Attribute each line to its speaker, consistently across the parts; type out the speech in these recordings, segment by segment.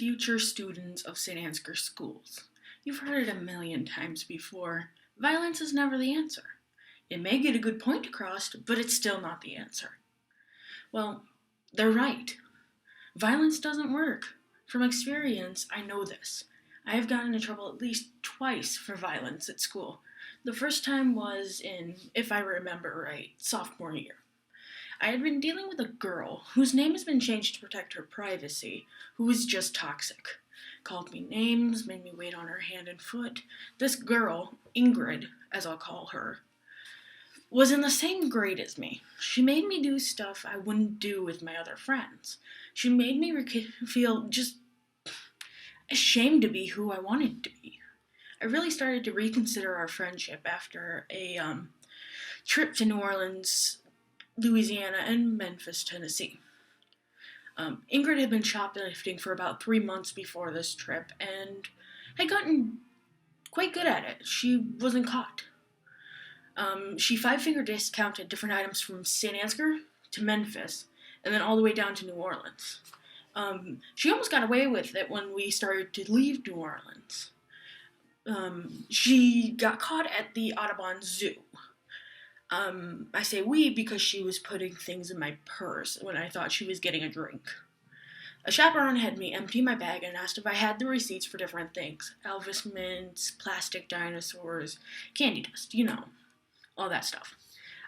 Speaker 1: future students of St. Ansgar schools. You've heard it a million times before. Violence is never the answer. It may get a good point across, but it's still not the answer. Well, they're right. Violence doesn't work. From experience, I know this. I have gotten in trouble at least twice for violence at school. The first time was in, if I remember right, sophomore year. I had been dealing with a girl whose name has been changed to protect her privacy, who was just toxic. Called me names, made me wait on her hand and foot. This girl, Ingrid, as I'll call her, was in the same grade as me. She made me do stuff I wouldn't do with my other friends. She made me feel just ashamed to be who I wanted to be. I really started to reconsider our friendship after a trip to New Orleans, Louisiana, and Memphis, Tennessee. Ingrid had been shoplifting for about 3 months before this trip and had gotten quite good at it. She wasn't caught. She five-finger discounted different items from St. Ansgar to Memphis and then all the way down to New Orleans. She almost got away with it when we started to leave New Orleans. She got caught at the Audubon Zoo. I say we because she was putting things in my purse when I thought she was getting a drink. A chaperone had me empty my bag and asked if I had the receipts for different things. Elvis mints, plastic dinosaurs, candy dust, all that stuff.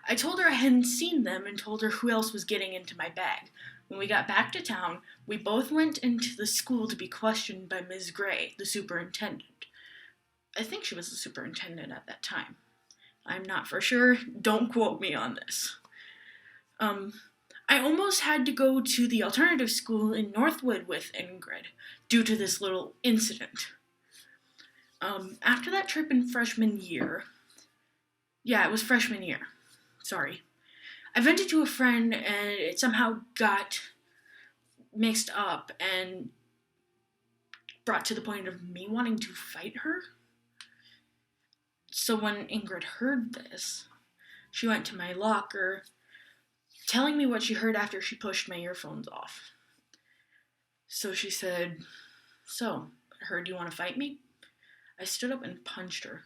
Speaker 1: I told her I hadn't seen them and told her who else was getting into my bag. When we got back to town, we both went into the school to be questioned by Ms. Gray, the superintendent. I think she was the superintendent at that time. I'm not for sure. Don't quote me on this. I almost had to go to the alternative school in Northwood with Ingrid due to this little incident. After that trip in freshman year, it was freshman year. Sorry. I vented to a friend and it somehow got mixed up and brought to the point of me wanting to fight her. So when Ingrid heard this, she went to my locker, telling me what she heard after she pushed my earphones off. So she said, "So, I heard you want to fight me?" I stood up and punched her.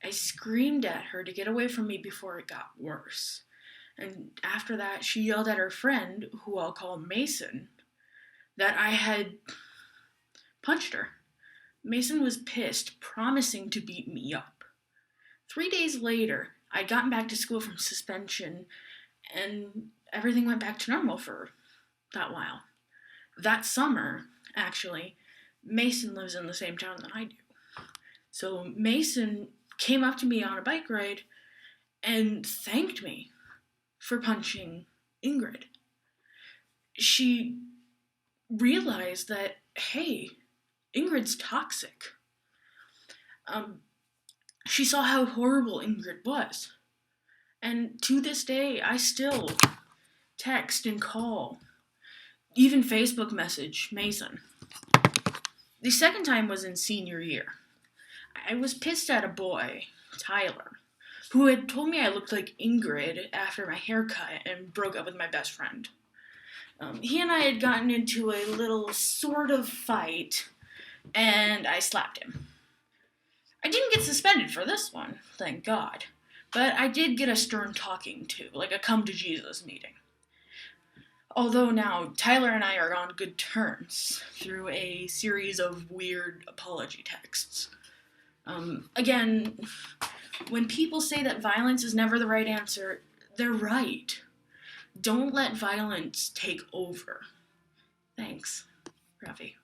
Speaker 1: I screamed at her to get away from me before it got worse. And after that, she yelled at her friend, who I'll call Mason, that I had punched her. Mason was pissed, promising to beat me up. 3 days later, I'd gotten back to school from suspension, and everything went back to normal for that while. That summer, actually, Mason lives in the same town that I do. So Mason came up to me on a bike ride and thanked me for punching Ingrid. She realized that, hey, Ingrid's toxic. She saw how horrible Ingrid was. And to this day, I still text and call, even Facebook message Mason. The second time was in senior year. I was pissed at a boy, Tyler, who had told me I looked like Ingrid after my haircut and broke up with my best friend. He and I had gotten into a little sort of fight, and I slapped him. I didn't get suspended for this one, thank God, but I did get a stern talking to, like a come to Jesus meeting. Although now Tyler and I are on good terms through a series of weird apology texts. Again, when people say that violence is never the right answer, they're right. Don't let violence take over. Thanks, Ravi.